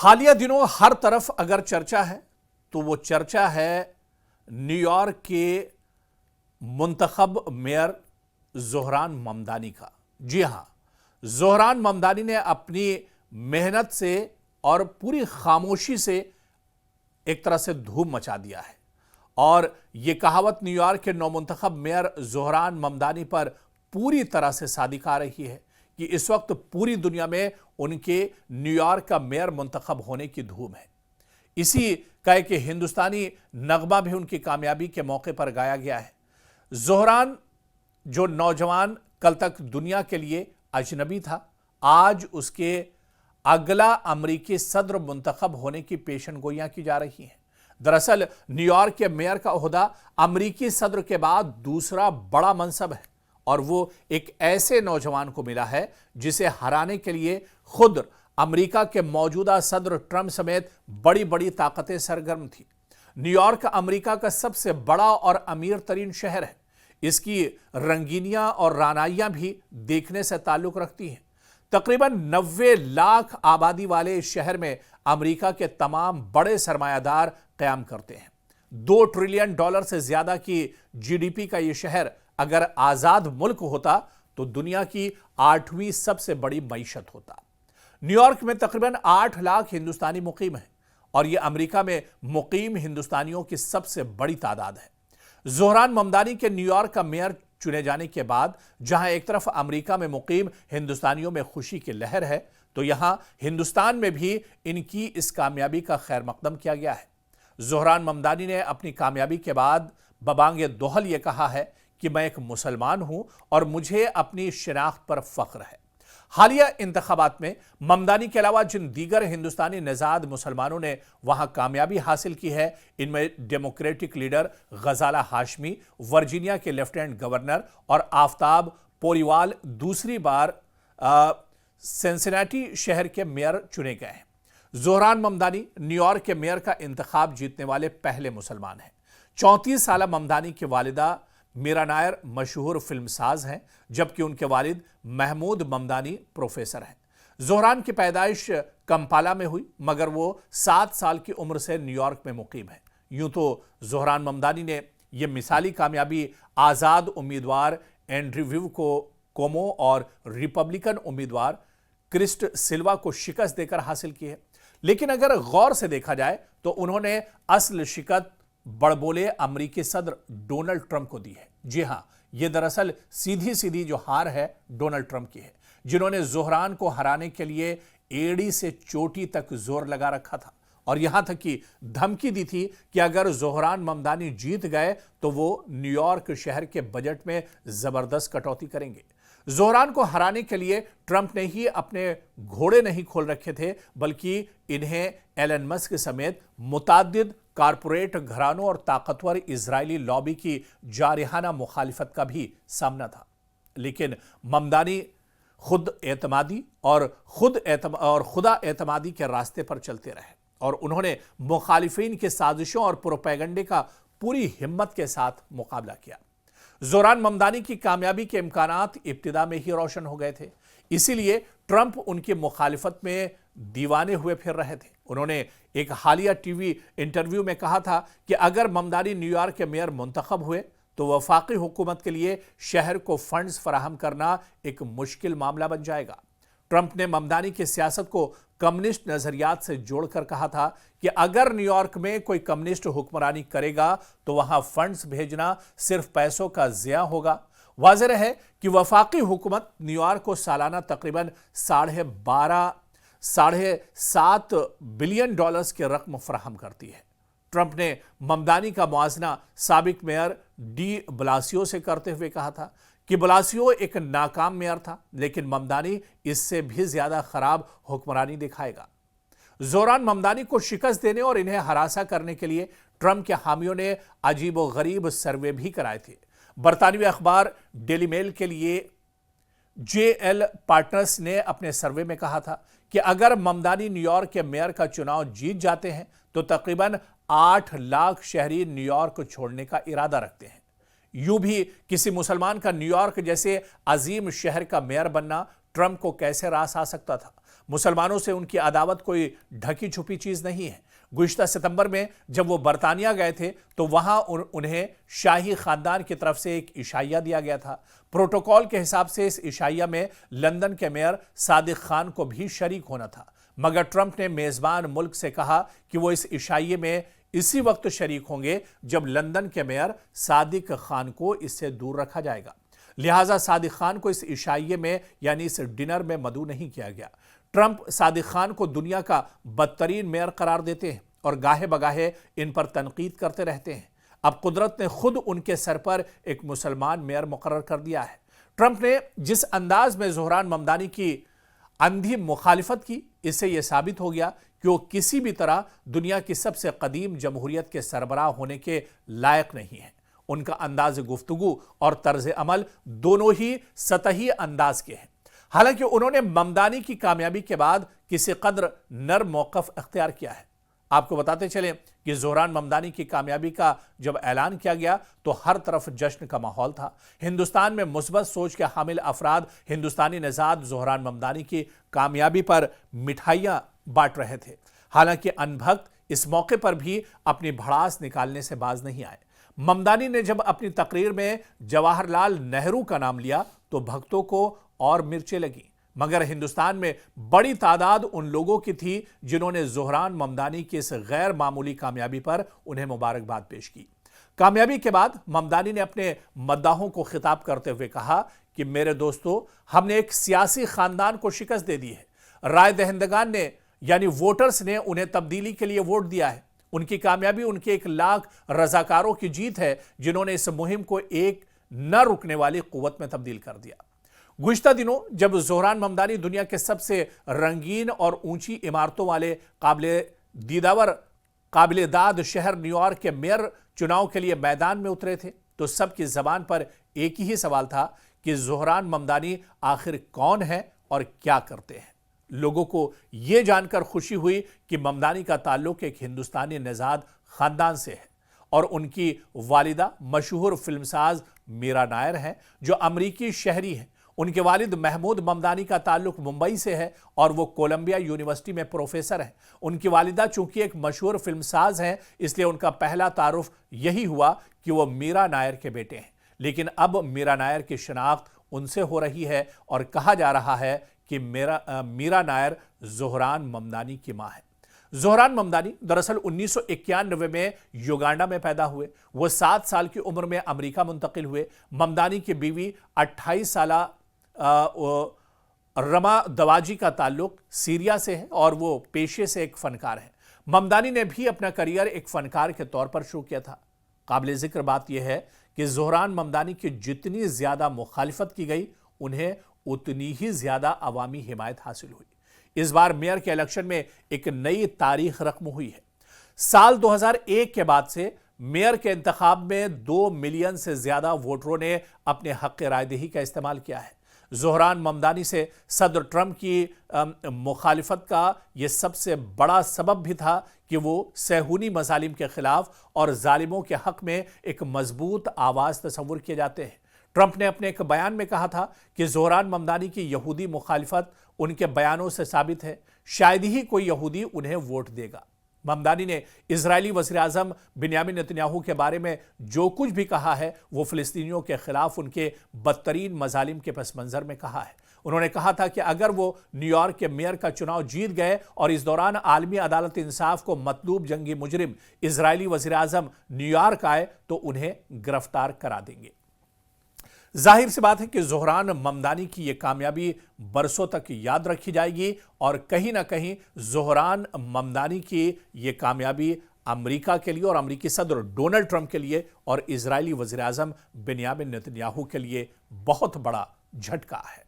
حالیہ دنوں ہر طرف اگر چرچا ہے تو وہ چرچا ہے نیو یارک کے منتخب میئر زہران ممدانی کا۔ جی ہاں، زہران ممدانی نے اپنی محنت سے اور پوری خاموشی سے ایک طرح سے دھوم مچا دیا ہے، اور یہ کہاوت نیو یارک کے نو منتخب میئر زہران ممدانی پر پوری طرح سے صادق آ رہی ہے کہ اس وقت پوری دنیا میں ان کے نیو یارک کا میئر منتخب ہونے کی دھوم ہے۔ اسی کا ایک ہندوستانی نغمہ بھی ان کی کامیابی کے موقع پر گایا گیا ہے۔ زہران جو نوجوان کل تک دنیا کے لیے اجنبی تھا، آج اس کے اگلا امریکی صدر منتخب ہونے کی پیشن گوئیاں کی جا رہی ہیں۔ دراصل نیو یارک کے میئر کا عہدہ امریکی صدر کے بعد دوسرا بڑا منصب ہے، اور وہ ایک ایسے نوجوان کو ملا ہے جسے ہرانے کے لیے خود امریکہ کے موجودہ صدر ٹرمپ سمیت بڑی بڑی طاقتیں سرگرم تھیں۔ نیو یارک امریکہ کا سب سے بڑا اور امیر ترین شہر ہے۔ اس کی رنگینیاں اور رانائیاں بھی دیکھنے سے تعلق رکھتی ہیں۔ تقریباً 90 لاکھ آبادی والے اس شہر میں امریکہ کے تمام بڑے سرمایہ دار قیام کرتے ہیں۔ $2 ٹریلین سے زیادہ کی جی ڈی پی کا یہ شہر اگر آزاد ملک ہوتا تو دنیا کی 8ویں سب سے بڑی معیشت ہوتا۔ نیو یارک میں تقریباً 8 لاکھ ہندوستانی مقیم ہیں، اور یہ امریکہ میں مقیم ہندوستانیوں کی سب سے بڑی تعداد ہے۔ زہران ممدانی کے نیو یارک کا میئر چنے جانے کے بعد جہاں ایک طرف امریکہ میں مقیم ہندوستانیوں میں خوشی کی لہر ہے، تو یہاں ہندوستان میں بھی ان کی اس کامیابی کا خیر مقدم کیا گیا ہے۔ زہران ممدانی نے اپنی کامیابی کے بعد ببانگ دوہل یہ کہا ہے کہ میں ایک مسلمان ہوں اور مجھے اپنی شناخت پر فخر ہے۔ حالیہ انتخابات میں ممدانی کے علاوہ جن دیگر ہندوستانی نژاد مسلمانوں نے وہاں کامیابی حاصل کی ہے، ان میں democratic leader Ghazala Hashmi, Virginia کے لیفٹیننٹ گورنر اور آفتاب پوریوال دوسری بار سنسناٹی شہر کے میئر چنے گئے ہیں۔ زہران ممدانی نیو یارک کے میئر کا انتخاب جیتنے والے پہلے مسلمان ہیں۔ 34 سالہ ممدانی کی والدہ میرا نائر مشہور فلم ساز ہیں، جبکہ ان کے والد محمود ممدانی پروفیسر ہیں۔ زہران کی پیدائش کمپالا میں ہوئی، مگر وہ 7 سال کی عمر سے نیو یارک میں مقیم ہیں۔ یوں تو زہران ممدانی نے یہ مثالی کامیابی آزاد امیدوار اینڈریو کومو اور ریپبلکن امیدوار کرسٹ سلوا کو شکست دے کر حاصل کی ہے، لیکن اگر غور سے دیکھا جائے تو انہوں نے اصل شکست بڑبولے امریکی صدر ڈونلڈ ٹرمپ کو دی ہے۔ جی ہاں، یہ دراصل سیدھی جو ہار ہے ڈونلڈ ٹرمپ کی ہے، جنہوں نے زہران کو ہرانے کے لیے ایڑی سے چوٹی تک زور لگا رکھا تھا، اور یہاں تک کہ دھمکی دی تھی کہ اگر زہران ممدانی جیت گئے تو وہ نیو یارک شہر کے بجٹ میں زبردست کٹوتی کریں گے۔ زہران کو ہرانے کے لیے ٹرمپ نے ہی اپنے گھوڑے نہیں کھول رکھے تھے، بلکہ انہیں ایلن مسک سمیت متعدد کارپوریٹ گھرانوں اور طاقتور اسرائیلی لابی کی جارحانہ مخالفت کا بھی سامنا تھا۔ لیکن ممدانی خود اعتمادی اور خدا اعتمادی کے راستے پر چلتے رہے، اور انہوں نے مخالفین کے سازشوں اور پروپیگنڈے کا پوری ہمت کے ساتھ مقابلہ کیا۔ زہران ممدانی کی کامیابی کے امکانات ابتدا میں ہی روشن ہو گئے تھے، اسی لیے ٹرمپ ان کی مخالفت میں دیوانے ہوئے پھر رہے تھے۔ انہوں نے ایک حالیہ ٹی وی انٹرویو میں کہا تھا کہ اگر ممدانی نیو یارک کے میئر منتخب ہوئے تو وفاقی حکومت کے لیے شہر کو فنڈز فراہم کرنا ایک مشکل معاملہ بن جائے گا۔ ٹرمپ نے ممدانی کی سیاست کو کمیونسٹ نظریات سے جوڑ کر کہا تھا کہ اگر نیو یارک میں کوئی کمیونسٹ حکمرانی کرے گا تو وہاں فنڈز بھیجنا صرف پیسوں کا ضیاع ہوگا۔ واضح ہے کہ وفاقی حکومت نیو یارک کو سالانہ تقریباً $7.5 بلین کی رقم فراہم کرتی ہے۔ ٹرمپ نے ممدانی کا موازنہ سابق میئر ڈی بلاسیو سے کرتے ہوئے کہا تھا کہ بلاسیو ایک ناکام میئر تھا، لیکن ممدانی اس سے بھی زیادہ خراب حکمرانی دکھائے گا۔ زہران ممدانی کو شکست دینے اور انہیں ہراساں کرنے کے لیے ٹرمپ کے حامیوں نے عجیب و غریب سروے بھی کرائے تھے۔ برطانوی اخبار ڈیلی میل کے لیے جے ایل پارٹنرز نے اپنے سروے میں کہا تھا کہ اگر ممدانی نیو یارک کے میئر کا چناؤ جیت جاتے ہیں تو تقریباً 8 لاکھ شہری نیو یارک چھوڑنے کا ارادہ رکھتے ہیں۔ یوں بھی کسی مسلمان کا نیو یارک جیسے عظیم شہر کا میئر بننا ٹرمپ کو کیسے راس آ سکتا تھا؟ मुसलमानों से उनकी अदावत कोई ढकी छुपी चीज नहीं है। गुज़िश्ता सितंबर में जब वो बरतानिया गए थे तो वहां उन्हें शाही खानदान की तरफ से एक इशाइया दिया गया था। प्रोटोकॉल के हिसाब से इस इशाइया में लंदन के मेयर सादिक खान को भी शरीक होना था, मगर ट्रंप ने मेजबान मुल्क से कहा कि वो इस इशाइये में इसी वक्त शरीक होंगे जब लंदन के मेयर सादिक खान को इससे दूर रखा जाएगा। लिहाजा सादिक खान को इस इशाइये में यानी इस डिनर में मदऊ नहीं किया गया। ट्रंप सादिक खान को दुनिया का बदतरीन मेयर करार देते हैं और गाहे बगाहे इन पर तनकीद करते रहते हैं। अब कुदरत ने खुद उनके सर पर एक मुसलमान मेयर मुकर्रर कर दिया है। ट्रंप ने जिस अंदाज में ज़ोहरान ममदानी की अंधी मुखालिफत की, इससे यह साबित हो गया कि वो किसी भी तरह दुनिया की सबसे कदीम जमहूरियत के सरबराह होने के लायक नहीं है। उनका अंदाज गुफ्तगू और तर्ज अमल दोनों ही सतही अंदाज के हैं। हालांकि उन्होंने ममदानी की कामयाबी के बाद किसी कदर नर्म मौक़िफ़ अख्तियार किया है। आपको बताते चलें कि ज़ोहरान ममदानी की कामयाबी का जब ऐलान किया गया तो हर तरफ जश्न का माहौल था। हिंदुस्तान में मुस्बत सोच के हामिल अफराद हिंदुस्तानी नज़ाद ज़ोहरान ममदानी की कामयाबी पर मिठाइयाँ बांट रहे थे। हालांकि अनभक्त इस मौके पर भी अपनी भड़ास निकालने से बाज नहीं आए। ममदानी ने जब अपनी तकरीर में जवाहरलाल नेहरू का नाम लिया तो भक्तों को और मिर्चें लगी, मगर हिंदुस्तान में बड़ी तादाद उन लोगों की थी जिन्होंने ज़ोहरान ममदानी की इस गैर मामूली कामयाबी पर उन्हें मुबारकबाद पेश की। कामयाबी के बाद ममदानी ने अपने मद्दाहों को खिताब करते हुए कहा कि मेरे दोस्तों, हमने एक सियासी खानदान को शिकस्त दे दी है। राय दहिंदगान ने यानी वोटर्स ने उन्हें तब्दीली के लिए वोट दिया है। उनकी कामयाबी उनके 1 लाख रजाकारों की जीत है जिन्होंने इस मुहिम को एक न रुकने वाली कुव्वत में तब्दील कर दिया। गुज़िश्ता दिनों जब ज़ोहरान ममदानी दुनिया के सबसे रंगीन और ऊंची इमारतों वाले काबिल दाद शहर न्यूयॉर्क के मेयर चुनाव के लिए मैदान में उतरे थे तो सबकी ज़बान पर एक ही सवाल था कि ज़ोहरान ममदानी आखिर कौन है और क्या करते हैं। लोगों को यह जानकर खुशी हुई कि ममदानी का ताल्लुक एक हिंदुस्तानी नज़ाद खानदान से है और उनकी वालिदा मशहूर फिल्मसाज मीरा नायर हैं जो अमरीकी शहरी हैं। उनके वालिद महमूद ममदानी का ताल्लुक मुंबई से है और वो कोलंबिया यूनिवर्सिटी में प्रोफेसर हैं। उनकी वालिदा चूंकि एक मशहूर फिल्मसाज हैं इसलिए उनका पहला तारुफ यही हुआ कि वो मीरा नायर के बेटे हैं। लेकिन अब मीरा नायर की शिनाख्त उनसे हो रही है और कहा जा रहा है कि मीरा नायर ज़ोहरान ममदानी की मां है। ज़ोहरान ममदानी दरअसल 1991 में युगांडा में पैदा हुए। वो 7 साल की उम्र में अमेरिका मुंतकिल हुए। ममदानी की बीवी 28 साला रमा दवाजी का ताल्लुक सीरिया से है और वो पेशे से एक फनकार है। ममदानी ने भी अपना करियर एक फनकार के तौर पर शुरू किया था। काबिल जिक्र बात यह है कि ज़ोहरान ममदानी की जितनी ज़्यादा मुखालिफत की गई उन्हें उतनी ही ज़्यादा अवामी हिमायत हासिल हुई। इस बार मेयर के इलेक्शन में एक नई तारीख रकम हुई है। साल 2001 के बाद से मेयर के इंतखाब में 2 मिलियन से ज़्यादा वोटरों ने अपने हक़ रायदही का इस्तेमाल किया है। ज़ोहरान ममदानी से सदर ट्रंप की मुखालिफत का यह सबसे बड़ा सबब भी था कि वो सहूनी मज़ालिम के खिलाफ और जालिमों के हक़ में एक मजबूत आवाज़ तस्वुर किए जाते हैं। ट्रंप ने अपने एक बयान में कहा था कि ज़ोहरान ममदानी की यहूदी मुखालिफत उनके बयानों से साबित है, शायद ही कोई यहूदी उन्हें वोट देगा। ममदानी ने इजरायली वज़ीर-ए-आज़म बिन्यामिन नेतन्याहू के बारे में जो कुछ भी कहा है वो फ़िलिस्तीनियों के खिलाफ उनके बदतरीन मज़ालिम के पस मंज़र में कहा है। उन्होंने कहा था कि अगर वो न्यूयॉर्क के मेयर का चुनाव जीत गए और इस दौरान आलमी अदालत इंसाफ को मतलूब जंगी मुजरिम इजरायली वज़ीर-ए-आज़म न्यूयॉर्क आए तो उन्हें गिरफ्तार करा देंगे। जाहिर सी बात है कि ज़ोहरान ममदानी की यह कामयाबी बरसों तक याद रखी जाएगी और कहीं ना कहीं ज़ोहरान ममदानी की यह कामयाबी अमेरिका के लिए और अमेरिकी सदर डोनाल्ड ट्रंप के लिए और इजरायली वज़ीर-ए-आज़म बिन्यामिन नेतन्याहू के लिए बहुत बड़ा झटका है।